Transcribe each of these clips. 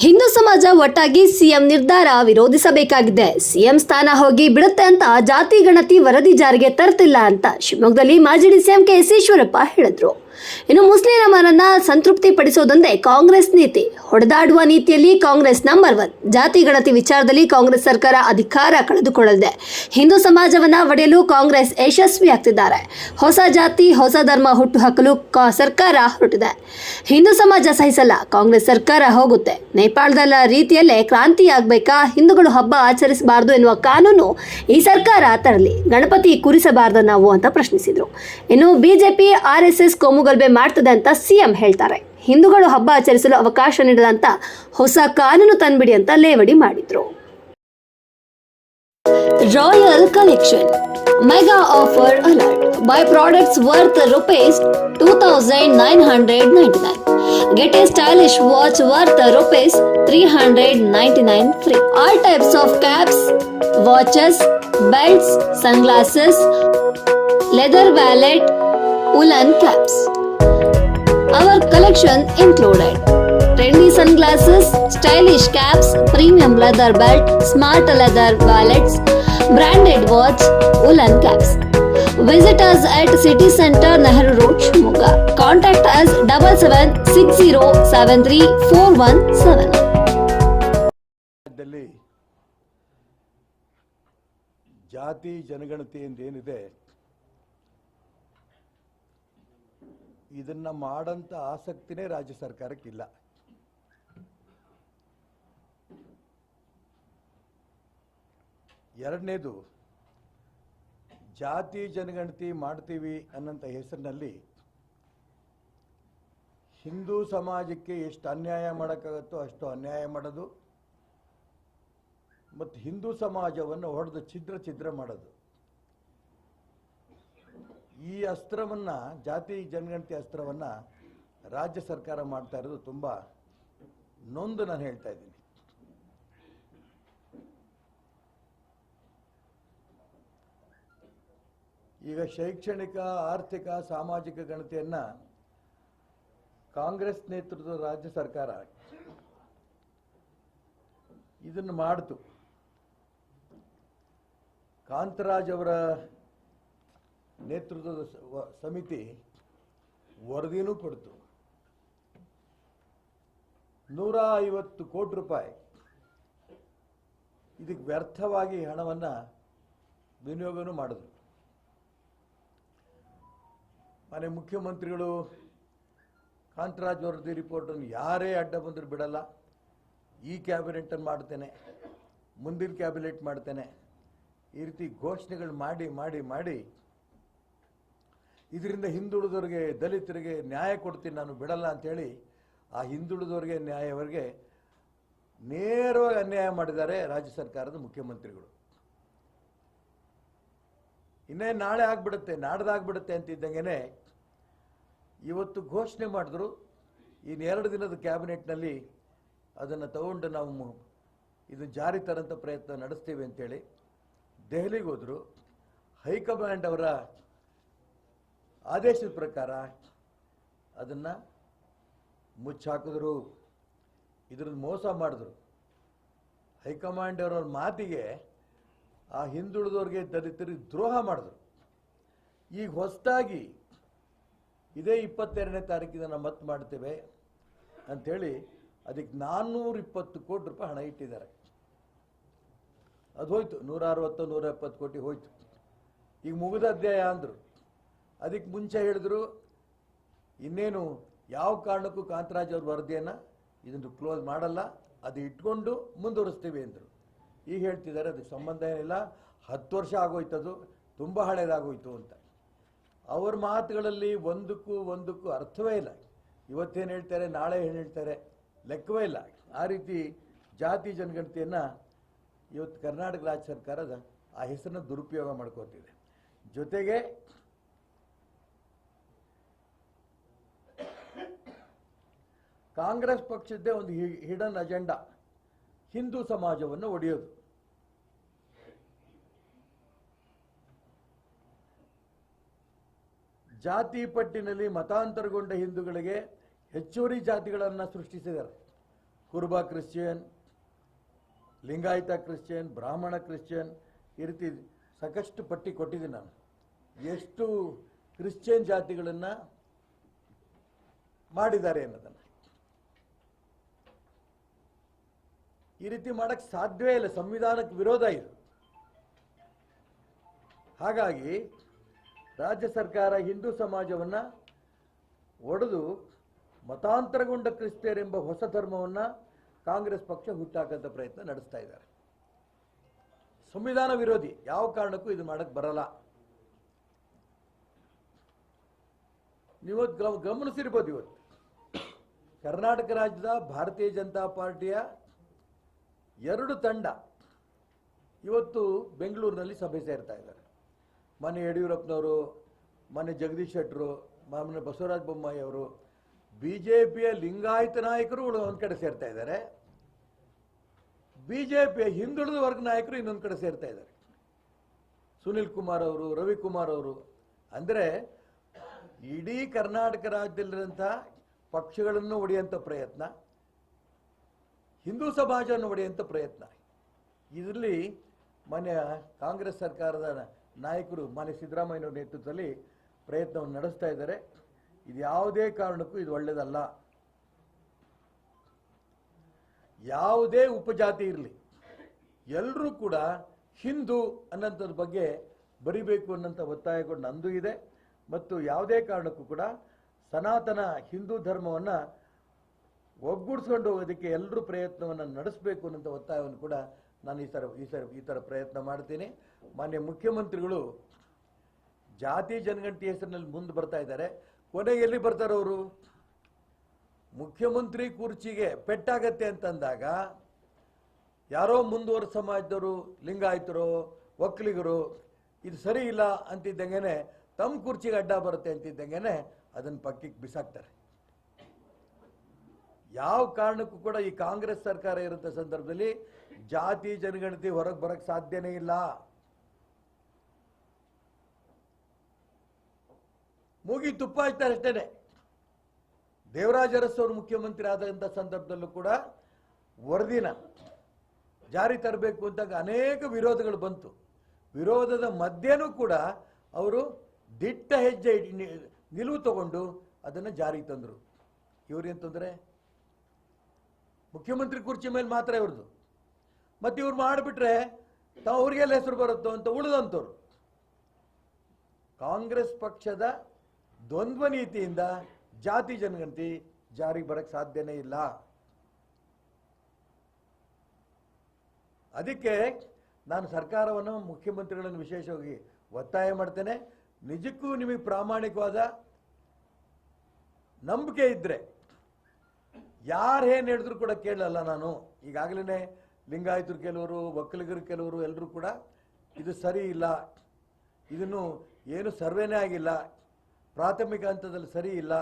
ಹಿಂದೂ ಸಮಾಜ ಒಟ್ಟಾಗಿ ಸಿಎಂ ನಿರ್ಧಾರ ವಿರೋಧಿಸಬೇಕಾಗಿದೆ. ಸಿಎಂ ಸ್ಥಾನ ಹೋಗಿ ಬಿಡುತ್ತೆ ಅಂತ ಜಾತಿ ಗಣತಿ ವರದಿ ಜಾರಿಗೆ ತರ್ತಿಲ್ಲ ಅಂತ ಶಿವಮೊಗ್ಗದಲ್ಲಿ ಮಾಜಿ ಡಿಸಿಎಂ ಕೆ.ಎಸ್. ಈಶ್ವರಪ್ಪ ಹೇಳಿದ್ರು. ಇನ್ನು ಮುಸ್ಲಿಮರನ್ನ ಸಂತೃಪ್ತಿ ಪಡಿಸೋದೊಂದೇ ಕಾಂಗ್ರೆಸ್ ನೀತಿ. ಹೊಡೆದಾಡುವ ನೀತಿಯಲ್ಲಿ ಕಾಂಗ್ರೆಸ್ ನಂಬರ್ 1. ಜಾತಿ ಗಣತಿ ವಿಚಾರದಲ್ಲಿ ಕಾಂಗ್ರೆಸ್ ಸರ್ಕಾರ ಅಧಿಕಾರ ಕಳೆದುಕೊಳ್ಳಲಿದೆ. ಹಿಂದೂ ಸಮಾಜವನ್ನ ಒಡೆಯಲು ಕಾಂಗ್ರೆಸ್ ಯಶಸ್ವಿಯಾಗ್ತಿದ್ದಾರೆ. ಹೊಸ ಜಾತಿ ಹೊಸ ಧರ್ಮ ಹುಟ್ಟುಹಾಕಲು ಸರ್ಕಾರ ಹೊರಟಿದೆ. ಹಿಂದೂ ಸಮಾಜ ಸಹಿಸಲ್ಲ, ಕಾಂಗ್ರೆಸ್ ಸರ್ಕಾರ ಹೋಗುತ್ತೆ. ನೇಪಾಳದ ರೀತಿಯಲ್ಲೇ ಕ್ರಾಂತಿಯಾಗಬೇಕಾ? ಹಿಂದೂಗಳು ಹಬ್ಬ ಆಚರಿಸಬಾರದು ಎನ್ನುವ ಕಾನೂನು ಈ ಸರ್ಕಾರ ತರಲಿ. ಗಣಪತಿ ಕೂರಿಸಬಾರದು ನಾವು ಅಂತ ಪ್ರಶ್ನಿಸಿದ್ರು. ಇನ್ನು ಬಿಜೆಪಿ RSS ಕೋಮುಗಲಭೆ ಮಾಡ್ತದೆ ಅಂತ ಸಿಎಂ ಹೇಳ್ತಾರೆ. ಹಿಂದೂಗಳು ಹಬ್ಬ ಆಚರಿಸಲು ಅವಕಾಶ ನೀಡದಂತ ಹೊಸ ಕಾನೂನು ತಂದ್ಬಿಡಿ ಅಂತ ಲೇವಡಿ ಮಾಡಿದ್ರು. Royal collection mega offer alert. Buy products worth rupees 2,999. Get a stylish watch worth rupees 399 free. All types of caps, watches, belts, sunglasses, leather wallet, woolen caps. Our collection included trendy sunglasses, stylish caps, premium leather belt, smart leather wallets, branded watch, woolen caps. Visit us at City Center, Nehru Road, Shimoga. Contact us 7760734179. ಜಾತಿ ಜನಗಣತಿ ಏನಿದೆ ಇದನ್ನ ಮಾಡಂತ ಆಸಕ್ತಿನೇ ರಾಜ್ಯ ಸರ್ಕಾರಕ್ಕಿಲ್ಲ. ಎರಡನೇದು, ಜಾತಿ ಜನಗಣತಿ ಮಾಡ್ತೀವಿ ಅನ್ನೋಂಥ ಹೆಸರಿನಲ್ಲಿ ಹಿಂದೂ ಸಮಾಜಕ್ಕೆ ಎಷ್ಟು ಅನ್ಯಾಯ ಮಾಡೋಕ್ಕಾಗತ್ತೋ ಅಷ್ಟು ಅನ್ಯಾಯ ಮಾಡೋದು ಮತ್ತು ಹಿಂದೂ ಸಮಾಜವನ್ನು ಹೊಡೆದು ಛಿದ್ರ ಮಾಡೋದು. ಈ ಅಸ್ತ್ರವನ್ನು, ಜಾತಿ ಜನಗಣತಿ ಅಸ್ತ್ರವನ್ನು ರಾಜ್ಯ ಸರ್ಕಾರ ಮಾಡ್ತಾ ಇರೋದು ತುಂಬ ನೊಂದು ನಾನು ಹೇಳ್ತಾ ಇದ್ದೀನಿ. ಈಗ ಶೈಕ್ಷಣಿಕ, ಆರ್ಥಿಕ, ಸಾಮಾಜಿಕ ಗಣತಿಯನ್ನು ಕಾಂಗ್ರೆಸ್ ನೇತೃತ್ವದ ರಾಜ್ಯ ಸರ್ಕಾರ ಇದನ್ನು ಮಾಡಿತು. ಕಾಂತರಾಜ್ ಅವರ ನೇತೃತ್ವದ ಸಮಿತಿ ವರದಿನೂ ಕೊಡ್ತು. 150 ಕೋಟಿ ರೂಪಾಯಿ ಇದಕ್ಕೆ ವ್ಯರ್ಥವಾಗಿ ಹಣವನ್ನು ವಿನಿಯೋಗನೂ ಮಾಡಿದ್ರು. ಮನೆ ಮುಖ್ಯಮಂತ್ರಿಗಳು ಕಾಂತರಾಜ್ ವರದಿ ರಿಪೋರ್ಟನ್ನು ಯಾರೇ ಅಡ್ಡ ಬಂದರೂ ಬಿಡಲ್ಲ, ಈ ಕ್ಯಾಬಿನೆಟನ್ನು ಮಾಡ್ತೇನೆ, ಮುಂದಿನ ಕ್ಯಾಬಿನೆಟ್ ಮಾಡ್ತೇನೆ, ಈ ರೀತಿ ಘೋಷಣೆಗಳು ಮಾಡಿ ಇದರಿಂದ ಹಿಂದುಳಿದವರಿಗೆ, ದಲಿತರಿಗೆ ನ್ಯಾಯ ಕೊಡ್ತೀನಿ, ನಾನು ಬಿಡಲ್ಲ ಅಂಥೇಳಿ ಆ ಹಿಂದುಳಿದವರಿಗೆ, ನ್ಯಾಯವರಿಗೆ ನೇರವಾಗಿ ಅನ್ಯಾಯ ಮಾಡಿದ್ದಾರೆ ರಾಜ್ಯ ಸರ್ಕಾರದ ಮುಖ್ಯಮಂತ್ರಿಗಳು. ಇನ್ನೇ ನಾಳೆ ಆಗಿಬಿಡುತ್ತೆ, ನಾಡ್ದಾಗ್ಬಿಡುತ್ತೆ ಅಂತಿದ್ದಂಗೆ ಇವತ್ತು ಘೋಷಣೆ ಮಾಡಿದ್ರು. ಇನ್ನು 2 ದಿನದ ಕ್ಯಾಬಿನೆಟ್ನಲ್ಲಿ ಅದನ್ನು ತಗೊಂಡು ನಾವು ಇದು ಜಾರಿ ತರಂಥ ಪ್ರಯತ್ನ ನಡೆಸ್ತೀವಿ ಅಂತೇಳಿ ದೆಹಲಿಗೆ ಹೋದರು. ಹೈಕಮಾಂಡ್ ಅವರ ಆದೇಶದ ಪ್ರಕಾರ ಅದನ್ನು ಮುಚ್ಚಾಕಿದ್ರು. ಇದ್ರದ್ದು ಮೋಸ ಮಾಡಿದ್ರು. ಹೈಕಮಾಂಡ್ ಅವರ ಮಾತಿಗೆ ಆ ಹಿಂದುಳಿದವ್ರಿಗೆ, ದಲಿತರಿಗೆ ದ್ರೋಹ ಮಾಡಿದ್ರು. ಈಗ ಹೊಸದಾಗಿ ಇದೇ 22ನೇ ತಾರೀಕಿನ ನಾವು ಮತ್ತೆ ಮಾಡ್ತೇವೆ ಅಂಥೇಳಿ ಅದಕ್ಕೆ 420 ಕೋಟಿ ರೂಪಾಯಿ ಹಣ ಇಟ್ಟಿದ್ದಾರೆ. ಅದು ಹೋಯ್ತು, 160-170 ಕೋಟಿ ಹೋಯ್ತು. ಈಗ ಮುಗಿದ ಅಧ್ಯಾಯ ಅಂದರು. ಅದಕ್ಕೆ ಮುಂಚೆ ಹೇಳಿದ್ರು ಇನ್ನೇನು ಯಾವ ಕಾರಣಕ್ಕೂ ಕಾಂತರಾಜ್ ಅವ್ರ ವರದಿಯನ್ನು ಇದನ್ನು ಕ್ಲೋಸ್ ಮಾಡಲ್ಲ, ಅದು ಇಟ್ಕೊಂಡು ಮುಂದುವರಿಸ್ತೀವಿ ಅಂದರು. ಈಗ ಹೇಳ್ತಿದ್ದಾರೆ ಅದಕ್ಕೆ ಸಂಬಂಧ ಏನಿಲ್ಲ, 10 ವರ್ಷ ಆಗೋಯ್ತದು, ತುಂಬ ಹಳೇದಾಗೋಯ್ತು ಅಂತ. ಅವ್ರ ಮಾತುಗಳಲ್ಲಿ ಒಂದಕ್ಕೂ ಅರ್ಥವೇ ಇಲ್ಲ. ಇವತ್ತೇನು ಹೇಳ್ತಾರೆ, ನಾಳೆ ಏನು ಹೇಳ್ತಾರೆ, ಲೆಕ್ಕವೇ ಇಲ್ಲ. ಆ ರೀತಿ ಜಾತಿ ಜನಗಣತಿಯನ್ನು ಇವತ್ತು ಕರ್ನಾಟಕ ರಾಜ್ಯ ಸರ್ಕಾರದ ಆ ಹೆಸರನ್ನು ದುರುಪಯೋಗ ಮಾಡ್ಕೋತಿದೆ. ಜೊತೆಗೆ ಕಾಂಗ್ರೆಸ್ ಪಕ್ಷದ್ದೇ ಒಂದು ಹಿಡನ್ ಅಜೆಂಡಾ, ಹಿಂದೂ ಸಮಾಜವನ್ನು ಒಡೆಯೋದು. ಜಾತಿ ಪಟ್ಟಿನಲ್ಲಿ ಮತಾಂತರಗೊಂಡ ಹಿಂದೂಗಳಿಗೆ ಹೆಚ್ಚುವರಿ ಜಾತಿಗಳನ್ನು ಸೃಷ್ಟಿಸಿದ್ದಾರೆ. ಕುರುಬ ಕ್ರಿಶ್ಚಿಯನ್, ಲಿಂಗಾಯತ ಕ್ರಿಶ್ಚಿಯನ್, ಬ್ರಾಹ್ಮಣ ಕ್ರಿಶ್ಚಿಯನ್, ಈ ರೀತಿ ಸಾಕಷ್ಟು ಪಟ್ಟಿ ಕೊಟ್ಟಿದ್ದೀನಿ ನಾನು. ಎಷ್ಟು ಕ್ರಿಶ್ಚಿಯನ್ ಜಾತಿಗಳನ್ನು ಮಾಡಿದ್ದಾರೆ ಅನ್ನೋದನ್ನು. ಈ ರೀತಿ ಮಾಡಕ್ಕೆ ಸಾಧ್ಯವೇ ಇಲ್ಲ, ಸಂವಿಧಾನಕ್ಕೆ ವಿರೋಧ ಇದು. ಹಾಗಾಗಿ ರಾಜ್ಯ ಸರ್ಕಾರ ಹಿಂದೂ ಸಮಾಜವನ್ನು ಒಡೆದು ಮತಾಂತರಗೊಂಡ ಕ್ರಿಶ್ಚಿಯರೆಂಬ ಹೊಸ ಧರ್ಮವನ್ನು ಕಾಂಗ್ರೆಸ್ ಪಕ್ಷ ಹುಟ್ಟಾಕಂತ ಪ್ರಯತ್ನ ನಡೆಸ್ತಾ ಇದ್ದಾರೆ. ಸಂವಿಧಾನ ವಿರೋಧಿ, ಯಾವ ಕಾರಣಕ್ಕೂ ಇದು ಮಾಡಕ್ಕೆ ಬರಲ್ಲ. ನೀವು ಗಮನಿಸಿರ್ಬೋದು, ಇವತ್ತು ಕರ್ನಾಟಕ ರಾಜ್ಯದ ಭಾರತೀಯ ಜನತಾ ಪಾರ್ಟಿಯ 2 ತಂಡ ಇವತ್ತು ಬೆಂಗಳೂರಿನಲ್ಲಿ ಸಭೆ ಸೇರ್ತಾ ಇದ್ದಾರೆ. ಮೊನ್ನೆ ಯಡಿಯೂರಪ್ಪನವರು, ಮೊನ್ನೆ ಜಗದೀಶ್ ಶೆಟ್ಟರು, ಮೊನ್ನೆ ಬಸವರಾಜ ಬೊಮ್ಮಾಯಿ ಅವರು, ಬಿಜೆಪಿಯ ಲಿಂಗಾಯತ ನಾಯಕರು ಒಂದು ಕಡೆ ಸೇರ್ತಾ ಇದ್ದಾರೆ, ಬಿಜೆಪಿಯ ಹಿಂದುಳಿದ ವರ್ಗ ನಾಯಕರು ಇನ್ನೊಂದು ಕಡೆ ಸೇರ್ತಾ ಇದ್ದಾರೆ. ಸುನಿಲ್ ಕುಮಾರ್ ಅವರು, ರವಿಕುಮಾರ್ ಅವರು. ಅಂದರೆ ಇಡೀ ಕರ್ನಾಟಕ ರಾಜ್ಯದಲ್ಲಿರುವಂಥ ಪಕ್ಷಗಳನ್ನು ಒಡೆಯುವಂಥ ಪ್ರಯತ್ನ, ಹಿಂದೂ ಸಮಾಜವನ್ನು ಒಡೆಯುವಂಥ ಪ್ರಯತ್ನ. ಇದರಲ್ಲಿ ಮಾನ್ಯ ಕಾಂಗ್ರೆಸ್ ಸರ್ಕಾರದ ನಾಯಕರು ಮಾನ್ಯ ಸಿದ್ದರಾಮಯ್ಯನವರ ನೇತೃತ್ವದಲ್ಲಿ ಪ್ರಯತ್ನವನ್ನು ನಡೆಸ್ತಾ ಇದ್ದಾರೆ. ಇದು ಯಾವುದೇ ಕಾರಣಕ್ಕೂ ಇದು ಒಳ್ಳೆಯದಲ್ಲ. ಯಾವುದೇ ಉಪಜಾತಿ ಇರಲಿ, ಎಲ್ಲರೂ ಕೂಡ ಹಿಂದೂ ಅನ್ನೋಂಥದ್ರ ಬಗ್ಗೆ ಬರಿಬೇಕು ಅನ್ನೋಂಥ ಒತ್ತಾಯ ಕೂಡ ನಂದು ಇದೆ. ಮತ್ತು ಯಾವುದೇ ಕಾರಣಕ್ಕೂ ಕೂಡ ಸನಾತನ ಹಿಂದೂ ಧರ್ಮವನ್ನು ಒಗ್ಗೂಡಿಸ್ಕೊಂಡು ಹೋಗೋದಕ್ಕೆ ಎಲ್ಲರೂ ಪ್ರಯತ್ನವನ್ನು ನಡೆಸಬೇಕು ಅನ್ನೋಂಥ ಒತ್ತಾಯವನ್ನು ಕೂಡ ನಾನು ಈ ಥರ ಪ್ರಯತ್ನ ಮಾಡ್ತೀನಿ. ಮಾನ್ಯ ಮುಖ್ಯಮಂತ್ರಿಗಳು ಜಾತಿ ಜನಗಣತಿ ಹೆಸರಿನಲ್ಲಿ ಮುಂದೆ ಬರ್ತಾ ಇದ್ದಾರೆ. ಕೊನೆಗೆ ಎಲ್ಲಿ ಬರ್ತಾರೆ ಅವರು? ಮುಖ್ಯಮಂತ್ರಿ ಕುರ್ಚಿಗೆ ಪೆಟ್ಟಾಗತ್ತೆ ಅಂತಂದಾಗ ಯಾರೋ ಮುಂದುವರೆದ ಸಮಾಜದವರು, ಲಿಂಗಾಯತರು, ಒಕ್ಕಲಿಗರು ಇದು ಸರಿ ಇಲ್ಲ ಅಂತಿದ್ದಂಗೆ ತಮ್ಮ ಕುರ್ಚಿಗೆ ಅಡ್ಡ ಬರುತ್ತೆ ಅಂತಿದ್ದಂಗೆ ಅದನ್ನು ಪಕ್ಕಕ್ಕೆ ಬಿಸಾಕ್ತಾರೆ. ಯಾವ ಕಾರಣಕ್ಕೂ ಕೂಡ ಈ ಕಾಂಗ್ರೆಸ್ ಸರ್ಕಾರ ಇರುವಂಥ ಸಂದರ್ಭದಲ್ಲಿ ಜಾತಿ ಜನಗಣತಿ ಹೊರಗೆ ಬರಕ್ಕೆ ಸಾಧ್ಯನೇ ಇಲ್ಲ. ಮೂಗಿ ತುಪ್ಪ ಹಚ್ತಾರೆ ಅಷ್ಟೇನೆ. ದೇವರಾಜ ಅರಸು ಅವರು ಮುಖ್ಯಮಂತ್ರಿ ಆದಂಥ ಸಂದರ್ಭದಲ್ಲೂ ಕೂಡ ವರದಿನ ಜಾರಿ ತರಬೇಕು ಅಂತ ಅನೇಕ ವಿರೋಧಗಳು ಬಂತು. ವಿರೋಧದ ಮಧ್ಯೆನೂ ಕೂಡ ಅವರು ದಿಟ್ಟ ಹೆಜ್ಜೆ ನಿಲುವು ತಗೊಂಡು ಅದನ್ನು ಜಾರಿಗೆ ತಂದರು. ಇವ್ರೇನು ತೊಂದರೆ? ಮುಖ್ಯಮಂತ್ರಿ ಕುರ್ಚಿ ಮೇಲೆ ಮಾತ್ರ ಇವ್ರದ್ದು. ಮತ್ತು ಇವ್ರು ಮಾಡಿಬಿಟ್ರೆ ಅವ್ರಿಗೆಲ್ಲ ಹೆಸರು ಬರುತ್ತೋ ಅಂತ ಉಳಿದಂಥವ್ರು. ಕಾಂಗ್ರೆಸ್ ಪಕ್ಷದ ದ್ವಂದ್ವ ನೀತಿಯಿಂದ ಜಾತಿ ಜನಗಣತಿ ಜಾರಿಗೆ ಬರಕ್ಕೆ ಸಾಧ್ಯನೇ ಇಲ್ಲ. ಅದಕ್ಕೆ ನಾನು ಸರ್ಕಾರವನ್ನು, ಮುಖ್ಯಮಂತ್ರಿಗಳನ್ನು ವಿಶೇಷವಾಗಿ ಒತ್ತಾಯ ಮಾಡ್ತೇನೆ. ನಿಜಕ್ಕೂ ನಿಮಗೆ ಪ್ರಾಮಾಣಿಕವಾದ ನಂಬಿಕೆ ಇದ್ದರೆ ಯಾರು ಏನು ಹೇಳಿದ್ರು ಕೂಡ ಕೇಳಲ್ಲ ನಾನು. ಈಗಾಗಲೇ ಲಿಂಗಾಯತರು ಕೆಲವರು, ಒಕ್ಕಲಿಗರು ಕೆಲವರು ಎಲ್ಲರೂ ಕೂಡ ಇದು ಸರಿ ಇಲ್ಲ, ಇದನ್ನು ಏನು ಸರ್ವೇನೇ ಆಗಿಲ್ಲ, ಪ್ರಾಥಮಿಕ ಹಂತದಲ್ಲಿ ಸರಿ ಇಲ್ಲ,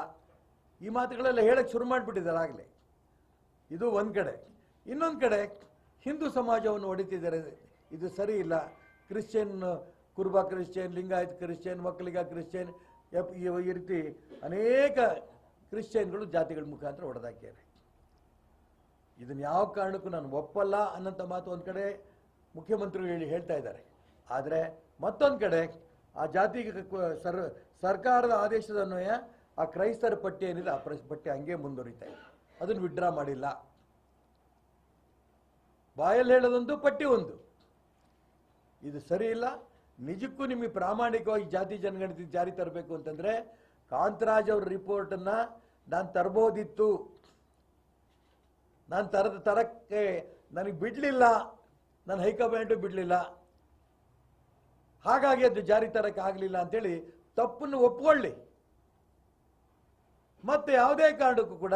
ಈ ಮಾತುಗಳೆಲ್ಲ ಹೇಳಕ್ಕೆ ಶುರು ಮಾಡಿಬಿಟ್ಟಿದ್ದಾರೆ ಆಗಲೇ. ಇದು ಒಂದು ಕಡೆ. ಇನ್ನೊಂದು ಕಡೆ ಹಿಂದೂ ಸಮಾಜವನ್ನು ಹೊಡಿತಿದ್ದಾರೆ, ಇದು ಸರಿ ಇಲ್ಲ. ಕ್ರಿಶ್ಚಿಯನ್, ಕುರುಬ Christian, Lingayat Christian, Vokkaliga Christian, ಈ ರೀತಿ ಅನೇಕ ಕ್ರಿಶ್ಚಿಯನ್ಗಳು ಜಾತಿಗಳ ಮುಖಾಂತರ ಹೊಡೆದಾಕ್ಯಾರೆ. ಇದನ್ನು ಯಾವ ಕಾರಣಕ್ಕೂ ನಾನು ಒಪ್ಪಲ್ಲ ಅನ್ನೋಂಥ ಮಾತು ಒಂದು ಕಡೆ ಮುಖ್ಯಮಂತ್ರಿಗಳು ಹೇಳ್ತಾ ಇದ್ದಾರೆ. ಆದರೆ ಮತ್ತೊಂದು ಕಡೆ ಆ ಜಾತಿಗೆ ಸರ್ಕಾರದ ಆದೇಶದ ಅನ್ವಯ ಆ ಕ್ರೈಸ್ತರ ಪಟ್ಟಿ ಏನಿದೆ ಆ ಪಟ್ಟಿ ಹಂಗೆ ಮುಂದುವರಿತಾ ಇದೆ. ಅದನ್ನು ವಿಡ್ರಾ ಮಾಡಿಲ್ಲ. ಬಾಯಲ್ಲಿ ಹೇಳೋದೊಂದು, ಪಟ್ಟಿ ಒಂದು. ಇದು ಸರಿ ಇಲ್ಲ. ನಿಜಕ್ಕೂ ನಿಮಗೆ ಪ್ರಾಮಾಣಿಕವಾಗಿ ಜಾತಿ ಜನಗಣತಿ ಜಾರಿ ತರಬೇಕು ಅಂತಂದರೆ ಕಾಂತರಾಜ್ ಅವ್ರ ರಿಪೋರ್ಟನ್ನು ನಾನು ತರಬಹುದಿತ್ತು. ನಾನು ತರಕ್ಕೆ ನನಗೆ ಬಿಡಲಿಲ್ಲ, ನನ್ನ ಹೈಕಮಾಂಡು ಬಿಡಲಿಲ್ಲ, ಹಾಗಾಗಿ ಅದು ಜಾರಿ ತರಕ್ಕೆ ಆಗಲಿಲ್ಲ ಅಂತೇಳಿ ತಪ್ಪನ್ನು ಒಪ್ಕೊಳ್ಳಿ. ಮತ್ತೆ ಯಾವುದೇ ಕಾರಣಕ್ಕೂ ಕೂಡ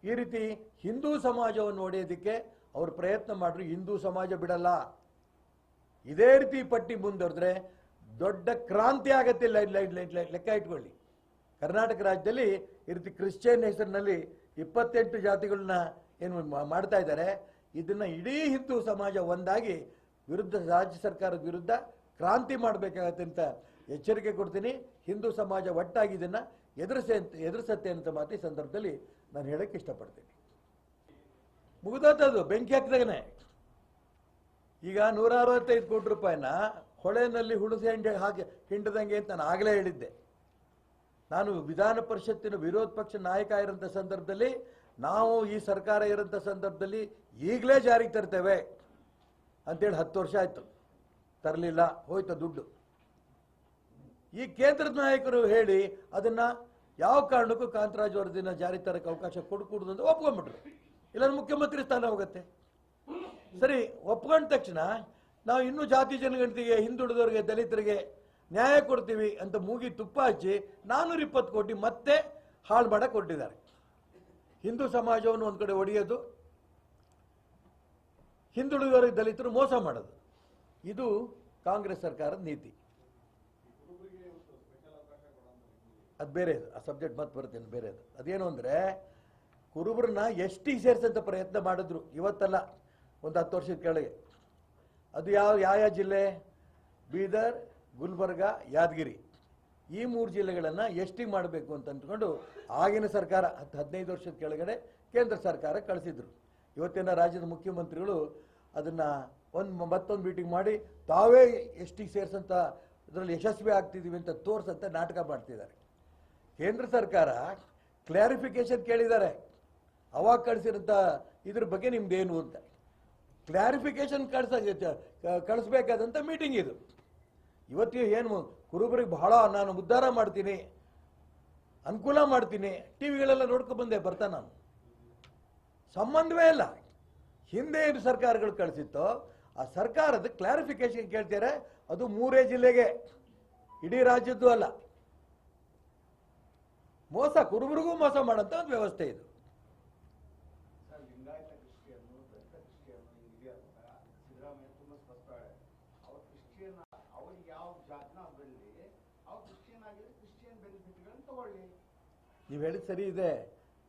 ಈ ರೀತಿ ಹಿಂದೂ ಸಮಾಜವನ್ನು ಹೊಡೆಯೋದಕ್ಕೆ ಅವರು ಪ್ರಯತ್ನ ಮಾಡಿದ್ರು. ಹಿಂದೂ ಸಮಾಜ ಬಿಡಲ್ಲ. ಇದೇ ರೀತಿ ಪಟ್ಟಿ ಮುಂದುವರೆದ್ರೆ ದೊಡ್ಡ ಕ್ರಾಂತಿ ಆಗತ್ತೆ. ಲೆಕ್ಕ ಇಟ್ಕೊಳ್ಳಿ. ಕರ್ನಾಟಕ ರಾಜ್ಯದಲ್ಲಿ ಈ ರೀತಿ ಕ್ರಿಶ್ಚಿಯನ್ ಹೆಸರಿನಲ್ಲಿ 28 ಜಾತಿಗಳನ್ನ ಏನು ಮಾಡ್ತಾ ಇದ್ದಾರೆ. ಇದನ್ನು ಇಡೀ ಹಿಂದೂ ಸಮಾಜ ಒಂದಾಗಿ ವಿರುದ್ಧ, ರಾಜ್ಯ ಸರ್ಕಾರದ ವಿರುದ್ಧ ಕ್ರಾಂತಿ ಮಾಡಬೇಕಾಗತ್ತೆ ಅಂತ ಎಚ್ಚರಿಕೆ ಕೊಡ್ತೀನಿ. ಹಿಂದೂ ಸಮಾಜ ಒಟ್ಟಾಗಿ ಇದನ್ನು ಎದುರಿಸತ್ತೆ ಅಂತ ಮಾತು ಈ ಸಂದರ್ಭದಲ್ಲಿ ನಾನು ಹೇಳಕ್ಕೆ ಇಷ್ಟಪಡ್ತೀನಿ. ಮುಗಿದೋತದು ಬೆಂಕಿ ಹಾಕಿದಾಗನೆ. ಈಗ 165 ಕೋಟಿ ರೂಪಾಯಿನ ಹೊಳೆನಲ್ಲಿ ಹುಣಸೆ ಹಾಕಿ ಹಿಂಡದಂಗೆ ಅಂತ ನಾನು ಆಗಲೇ ಹೇಳಿದ್ದೆ. ನಾನು ವಿಧಾನ ಪರಿಷತ್ತಿನ ವಿರೋಧ ಪಕ್ಷ ನಾಯಕ ಇರೋಂಥ ಸಂದರ್ಭದಲ್ಲಿ, ನಾವು ಈ ಸರ್ಕಾರ ಇರೋಂಥ ಸಂದರ್ಭದಲ್ಲಿ ಈಗಲೇ ಜಾರಿಗೆ ತರ್ತೇವೆ ಅಂತೇಳಿ 10 ವರ್ಷ ಆಯಿತು, ತರಲಿಲ್ಲ, ಹೋಯ್ತು ದುಡ್ಡು. ಈ ಕೇಂದ್ರದ ನಾಯಕರು ಹೇಳಿ ಅದನ್ನು ಯಾವ ಕಾರಣಕ್ಕೂ ಕಾಂತರಾಜ್ ವರದಿನ ಜಾರಿ ತರಕ್ಕೆ ಅವಕಾಶ ಕೊಡ್ಕೂಡ್ದು ಅಂತ ಒಪ್ಕೊಂಡ್ಬಿಟ್ರು. ಇಲ್ಲಾಂದ್ರೆ ಮುಖ್ಯಮಂತ್ರಿ ಸ್ಥಾನ ಹೋಗುತ್ತೆ. ಸರಿ, ಒಪ್ಕೊಂಡ ತಕ್ಷಣ ನಾವು ಇನ್ನೂ ಜಾತಿ ಜನಗಣತಿಗೆ, ಹಿಂದುಳಿದವರಿಗೆ, ದಲಿತರಿಗೆ ನ್ಯಾಯ ಕೊಡ್ತೀವಿ ಅಂತ ಮೂಗಿ ತುಪ್ಪ ಹಚ್ಚಿ 420 ಕೋಟಿ ಮತ್ತೆ ಹಾಳು ಮಾಡಕ್ಕೆ ಕೊಟ್ಟಿದ್ದಾರೆ. ಹಿಂದೂ ಸಮಾಜವನ್ನು ಒಂದು ಕಡೆ ಒಡೆಯೋದು, ಹಿಂದುಳಿದವರಿಗೆ ದಲಿತರು ಮೋಸ ಮಾಡೋದು, ಇದು ಕಾಂಗ್ರೆಸ್ ಸರ್ಕಾರದ ನೀತಿ. ಅದು ಬೇರೆ, ಆ ಸಬ್ಜೆಕ್ಟ್ ಮತ್ತೆ ಬರ್ತೇನೆ ಬೇರೆ. ಅದೇನು ಅಂದರೆ, ಕುರುಬರನ್ನ ಎಷ್ಟಿಗೆ ಸೇರಿಸಂತ ಪ್ರಯತ್ನ ಮಾಡಿದ್ರು, ಇವತ್ತಲ್ಲ, ಒಂದು 10 ವರ್ಷದ ಕೆಳಗೆ. ಅದು ಯಾವ ಜಿಲ್ಲೆ? ಬೀದರ್, ಗುಲ್ಬರ್ಗ, ಯಾದಗಿರಿ, ಈ 3 ಜಿಲ್ಲೆಗಳನ್ನು ಎಷ್ಟಿಗೆ ಮಾಡಬೇಕು ಅಂತ ಅಂದ್ಕೊಂಡು ಆಗಿನ ಸರ್ಕಾರ 15 ವರ್ಷದ ಕೆಳಗಡೆ ಕೇಂದ್ರ ಸರ್ಕಾರ ಕಳಿಸಿದ್ರು. ಇವತ್ತಿನ ರಾಜ್ಯದ ಮುಖ್ಯಮಂತ್ರಿಗಳು ಅದನ್ನು ಮತ್ತೊಂದು ಮೀಟಿಂಗ್ ಮಾಡಿ ತಾವೇ ಎಷ್ಟಿಗೆ ಸೇರಿಸಂತ ಇದರಲ್ಲಿ ಯಶಸ್ವಿ ಆಗ್ತಿದ್ದೀವಿ ಅಂತ ತೋರಿಸಂತ ನಾಟಕ ಮಾಡ್ತಿದ್ದಾರೆ. ಕೇಂದ್ರ ಸರ್ಕಾರ ಕ್ಲಾರಿಫಿಕೇಶನ್ ಕೇಳಿದ್ದಾರೆ, ಅವಾಗ ಕಳಿಸಿರೋಂಥ ಇದ್ರ ಬಗ್ಗೆ ನಿಮ್ದೇನು ಅಂತ ಕ್ಲಾರಿಫಿಕೇಶನ್ ಕಳಿಸ್ಬೇಕಾದಂಥ ಮೀಟಿಂಗ್ ಇದು. ಇವತ್ತಿಗೆ ಏನು ಕುರುಬರಿಗೆ ಬಹಳ ನಾನು ಉದ್ಧಾರ ಮಾಡ್ತೀನಿ, ಅನುಕೂಲ ಮಾಡ್ತೀನಿ, ಟಿ ವಿಗಳೆಲ್ಲ ನೋಡ್ಕೊ ಬಂದೆ ಬರ್ತಾ ನಾನು. ಸಂಬಂಧವೇ ಇಲ್ಲ. ಹಿಂದೆ ಏನು ಸರ್ಕಾರಗಳು ಕಳಿಸಿತ್ತೋ ಆ ಸರ್ಕಾರದ ಕ್ಲಾರಿಫಿಕೇಶನ್ ಕೇಳ್ತಾರೆ. ಅದು 3 ಜಿಲ್ಲೆಗೆ, ಇಡೀ ರಾಜ್ಯದ್ದು ಅಲ್ಲ. ಮೋಸ, ಕುರುಬರಿಗೂ ಮೋಸ ಮಾಡೋಂಥ ಒಂದು ವ್ಯವಸ್ಥೆ ಇದು. ನೀವು ಹೇಳಿದ ಸರಿ ಇದೆ,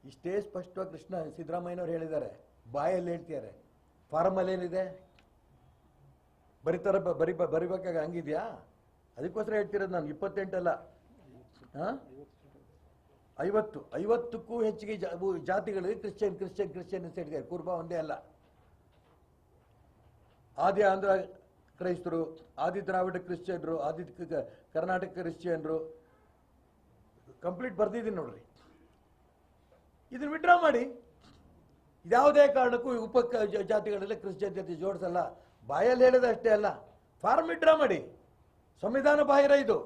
ಇಷ್ಟೇ ಸ್ಪಷ್ಟವಾಗಿ ಸಿದ್ದರಾಮಯ್ಯನವ್ರು ಹೇಳಿದ್ದಾರೆ, ಬಾಯಲ್ಲಿ ಹೇಳ್ತಿದ್ದಾರೆ, ಫಾರ್ಮಲ್ಲಿ ಏನಿದೆ ಬರಿಬೇಕಾಗ ಹಂಗಿದ್ಯಾ? ಅದಕ್ಕೋಸ್ಕರ ಹೇಳ್ತಿರೋದು ನಾನು. 28 ಅಲ್ಲ, 50ಕ್ಕೂ ಹೆಚ್ಚಿಗೆ ಜಾತಿಗಳಿಗೆ ಕ್ರಿಶ್ಚಿಯನ್ ಅಂತ ಹೇಳಿದ್ದಾರೆ. ಕುರುಬ ಒಂದೇ ಅಲ್ಲ, ಆದಿ ಆಂಧ್ರ ಕ್ರೈಸ್ತರು, ಆದಿ ದ್ರಾವಿಡ ಕ್ರಿಶ್ಚಿಯನ್ರು, ಆದಿ ಕರ್ನಾಟಕ ಕ್ರಿಶ್ಚಿಯನ್ರು, ಕಂಪ್ಲೀಟ್ ಬರ್ದಿದ್ದೀನಿ ನೋಡ್ರಿ. ಇದನ್ನ ವಿಡ್ರಾ ಮಾಡಿ. ಯಾವುದೇ ಕಾರಣಕ್ಕೂ ಉಪ ಜಾತಿಗಳಲ್ಲಿ ಕ್ರಿಶ್ಚಿಯನ್ ಜಾತಿ ಜೋಡಿಸಲ್ಲ. ಬಾಯಲ್ಲಿ ಹೇಳೋದು ಅಷ್ಟೇ ಅಲ್ಲ, ಫಾರ್ಮ್ ವಿಡ್ರಾ ಮಾಡಿ. ಸಂವಿಧಾನ ಬಾಹಿರ ಇದು.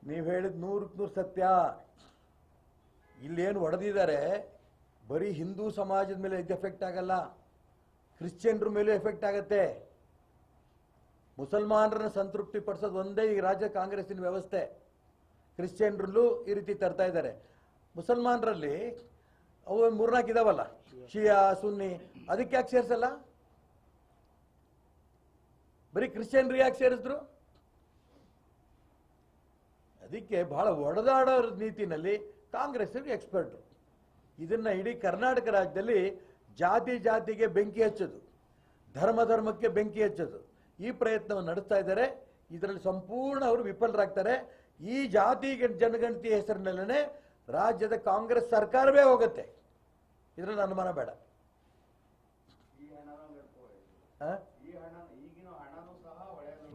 ನೀವು ಹೇಳಿದ 100% ಸತ್ಯ. ಇಲ್ಲೇನು ಹೊಡೆದಿದ್ದಾರೆ, ಬರೀ ಹಿಂದೂ ಸಮಾಜದ ಮೇಲೆ ಇದು ಎಫೆಕ್ಟ್ ಆಗಲ್ಲ, ಕ್ರಿಶ್ಚಿಯನ್ರ ಮೇಲೂ ಎಫೆಕ್ಟ್ ಆಗತ್ತೆ. ಮುಸಲ್ಮಾನರನ್ನ ಸಂತೃಪ್ತಿ ಪಡಿಸೋದು ಒಂದೇ ಈ ರಾಜ್ಯ ಕಾಂಗ್ರೆಸ್ಸಿನ ವ್ಯವಸ್ಥೆ. ಕ್ರಿಶ್ಚಿಯನ್ರಲ್ಲೂ ಈ ರೀತಿ ತರ್ತಾ ಇದ್ದಾರೆ. ಮುಸಲ್ಮಾನರಲ್ಲಿ ಅವು 3-4 ಇದಾವಲ್ಲ, ಶಿಯಾ, ಸುನ್ನಿ, ಅದಕ್ಕೆ ಯಾಕೆ ಸೇರಿಸಲ್ಲ? ಬರೀ ಕ್ರಿಶ್ಚಿಯನ್ರಿಗೆ ಯಾಕೆ ಸೇರಿಸಿದ್ರು? ಅದಕ್ಕೆ ಬಹಳ ಒಡೆದಾಡೋ ನೀತಿನಲ್ಲಿ ಕಾಂಗ್ರೆಸ್ ಎಕ್ಸ್ಪರ್ಟ್. ಇದನ್ನ ಇಡೀ ಕರ್ನಾಟಕ ರಾಜ್ಯದಲ್ಲಿ ಜಾತಿಗೆ ಬೆಂಕಿ ಹಚ್ಚೋದು, ಧರ್ಮಕ್ಕೆ ಬೆಂಕಿ ಹಚ್ಚೋದು, ಈ ಪ್ರಯತ್ನವನ್ನು ನಡೆಸ್ತಾ ಇದ್ದಾರೆ. ಇದರಲ್ಲಿ ಸಂಪೂರ್ಣ ಅವರು ವಿಫಲರಾಗ್ತಾರೆ. ಈ ಜಾತಿ ಜನಗಣತಿ ಹೆಸರಿನಲ್ಲೇ ರಾಜ್ಯದ ಕಾಂಗ್ರೆಸ್ ಸರ್ಕಾರವೇ ಹೋಗುತ್ತೆ, ಇದರಲ್ಲಿ ಅನುಮಾನ ಬೇಡ.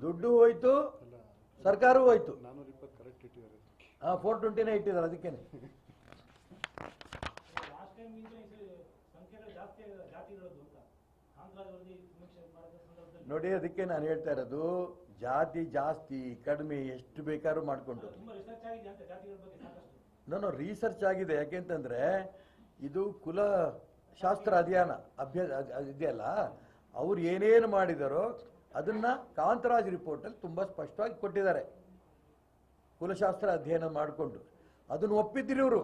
ದುಡ್ಡು ಹೋಯ್ತು, ಸರ್ಕಾರವೂ ಹೋಯ್ತು. 420 ಇಟ್ಟಿದ್ದಾರೆ. ಅದಕ್ಕೇನೆ ನೋಡಿ, ಅದಕ್ಕೆ ನಾನು ಹೇಳ್ತಾ ಇರೋದು, ಜಾತಿ ಜಾಸ್ತಿ ಕಡಿಮೆ ಎಷ್ಟು ಬೇಕಾದ್ರೂ ಮಾಡಿಕೊಂಡು ನಾನು ರಿಸರ್ಚ್ ಆಗಿದೆ. ಯಾಕೆಂತಂದ್ರೆ ಇದು ಕುಲಶಾಸ್ತ್ರ ಇದೆಯಲ್ಲ, ಅವ್ರು ಏನೇನು ಮಾಡಿದಾರೋ ಅದನ್ನ ಕಾಂತರಾಜ್ ರಿಪೋರ್ಟಲ್ಲಿ ತುಂಬ ಸ್ಪಷ್ಟವಾಗಿ ಕೊಟ್ಟಿದ್ದಾರೆ. ಕುಲಶಾಸ್ತ್ರ ಅಧ್ಯಯನ ಮಾಡಿಕೊಂಡು ಅದನ್ನು ಒಪ್ಪಿದ್ರಿ ಇವರು.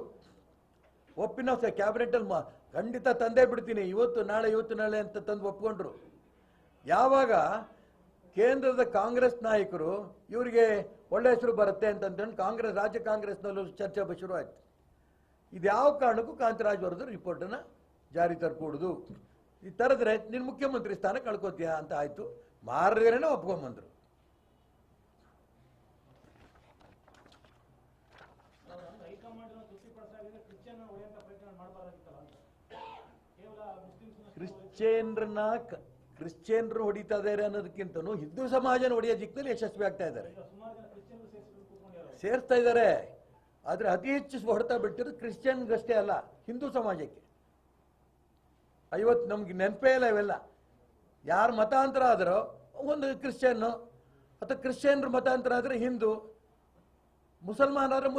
ಒಪ್ಪಿ ನಾವು ಕ್ಯಾಬಿನೆಟಲ್ಲಿ ಖಂಡಿತ ತಂದೇ ಬಿಡ್ತೀನಿ, ಇವತ್ತು ನಾಳೆ ಅಂತ ತಂದು ಒಪ್ಕೊಂಡ್ರು. ಯಾವಾಗ ಕೇಂದ್ರದ ಕಾಂಗ್ರೆಸ್ ನಾಯಕರು ಇವರಿಗೆ ಒಳ್ಳೆ ಹೆಸರು ಬರುತ್ತೆ ಅಂತಂದು ಕಾಂಗ್ರೆಸ್ ರಾಜ್ಯ ಕಾಂಗ್ರೆಸ್ನಲ್ಲೂ ಚರ್ಚೆ ಶುರು ಆಯ್ತು. ಇದ್ಯಾವ ಕಾರಣಕ್ಕೂ ಕಾಂತರಾಜ್ ಅವರದ್ದು ರಿಪೋರ್ಟನ್ನು ಜಾರಿ ತರಕೂಡುದು, ಈ ತರದ್ರೆ ನಿನ್ನ ಮುಖ್ಯಮಂತ್ರಿ ಸ್ಥಾನ ಕಳ್ಕೊತೀಯಾ ಅಂತ ಆಯ್ತು. ಮಾರದೇನೆ ಒಪ್ಕೊಂಬಂದ್ರು. ಕ್ರಿಶ್ಚಿಯನ್ರು ಹೊಡಿತಾ ಇದ್ದಾರೆ ಅನ್ನೋದಕ್ಕಿಂತನೂ ಹಿಂದೂ ಸಮಾಜನ ಹೊಡೆಯೋ ದಿಕ್ಕಿನಲ್ಲಿ ಯಶಸ್ವಿ ಆಗ್ತಾ ಇದ್ದಾರೆ, ಸೇರ್ತಾ ಇದ್ದಾರೆ. ಆದರೆ ಅತಿ ಹೆಚ್ಚು ಹೊಡೆತ ಬಿಟ್ಟಿರೋದು ಕ್ರಿಶ್ಚಿಯನ್ಗಷ್ಟೇ ಅಲ್ಲ, ಹಿಂದೂ ಸಮಾಜಕ್ಕೆ. ಇವತ್ತು ನಮ್ಗೆ ನೆನಪೇ ಇಲ್ಲ ಇವೆಲ್ಲ. ಯಾರು ಮತಾಂತರ ಆದರೋ ಒಂದು ಕ್ರಿಶ್ಚಿಯನ್ನು, ಅಥವಾ ಕ್ರಿಶ್ಚಿಯನ್ರು ಮತಾಂತರ ಆದರೆ ಹಿಂದೂ, ಮುಸಲ್ಮಾನ ಆದರೆ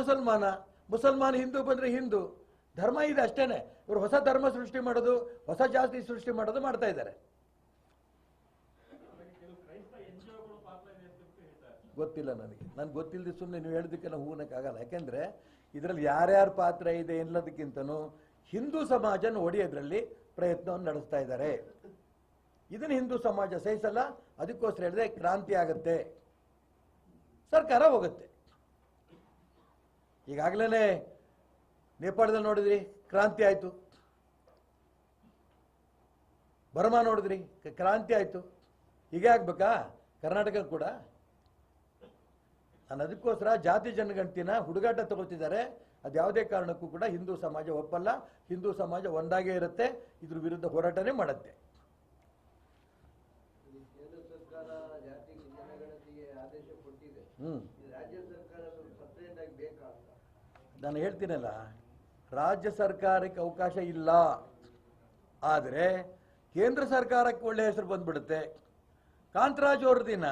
ಮುಸಲ್ಮಾನ ಹಿಂದೂ ಬಂದರೆ ಹಿಂದೂ. ಧರ್ಮ ಇದೆ ಅಷ್ಟೇನೆ. ಇವರು ಹೊಸ ಧರ್ಮ ಸೃಷ್ಟಿ ಮಾಡೋದು, ಹೊಸ ಜಾತಿ ಸೃಷ್ಟಿ ಮಾಡೋದು ಮಾಡ್ತಾ ಇದ್ದಾರೆ. ಗೊತ್ತಿಲ್ಲ ನನಗೆ ಗೊತ್ತಿಲ್ಲದೆ ಸುಮ್ಮನೆ ನೀವು ಹೇಳೋದಕ್ಕೆ ನಾವು ಹೂನಕ್ಕಾಗಲ್ಲ. ಯಾಕೆಂದರೆ ಇದರಲ್ಲಿ ಯಾರ್ಯಾರ ಪಾತ್ರ ಇದೆ ಎನ್ನೋದಕ್ಕಿಂತನೂ ಹಿಂದೂ ಸಮಾಜನ ಒಡೆಯೋದ್ರಲ್ಲಿ ಪ್ರಯತ್ನವನ್ನು ನಡೆಸ್ತಾ ಇದ್ದಾರೆ. ಇದನ್ನು ಹಿಂದೂ ಸಮಾಜ ಸಹಿಸಲ್ಲ. ಅದಕ್ಕೋಸ್ಕರ ಹೇಳಿದ್ರೆ ಕ್ರಾಂತಿ ಆಗುತ್ತೆ, ಸರ್ಕಾರ ಹೋಗುತ್ತೆ. ಈಗಾಗಲೇ ನೇಪಾಳದಲ್ಲಿ ನೋಡಿದ್ರಿ, ಕ್ರಾಂತಿ ಆಯಿತು. ಬರ್ಮಾ ನೋಡಿದ್ರಿ, ಕ್ರಾಂತಿ ಆಯಿತು. ಹೀಗೆ ಆಗ್ಬೇಕಾ ಕರ್ನಾಟಕ ಕೂಡ? ನಾನು ಅದಕ್ಕೋಸ್ಕರ ಜಾತಿ ಜನಗಣತಿನ ಹುಡುಗಾಟ ತಗೋತಿದ್ದಾರೆ. ಅದು ಯಾವುದೇ ಕಾರಣಕ್ಕೂ ಕೂಡ ಹಿಂದೂ ಸಮಾಜ ಒಪ್ಪಲ್ಲ. ಹಿಂದೂ ಸಮಾಜ ಒಂದಾಗೇ ಇರುತ್ತೆ, ಇದ್ರ ವಿರುದ್ಧ ಹೋರಾಟನೇ ಮಾಡುತ್ತೆ. ನಾನು ಹೇಳ್ತೀನಲ್ಲ, ರಾಜ್ಯ ಸರ್ಕಾರಕ್ಕೆ ಅವಕಾಶ ಇಲ್ಲ, ಆದರೆ ಕೇಂದ್ರ ಸರ್ಕಾರಕ್ಕೆ ಒಳ್ಳೆಯ ಹೆಸರು ಬಂದ್ಬಿಡುತ್ತೆ. ಕಾಂತರಾಜ್ ಅವ್ರ ದಿನ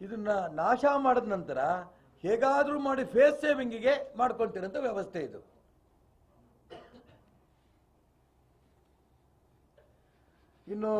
ಇದನ್ನ ನಾಶ ಮಾಡಿದ ನಂತರ ಹೇಗಾದರೂ ಮಾಡಿ ಫೇಸ್ ಸೇವಿಂಗಿಗೆ ಮಾಡ್ಕೊಳ್ತಿರೋಂಥ ವ್ಯವಸ್ಥೆ ಇದು. ಇನ್ನು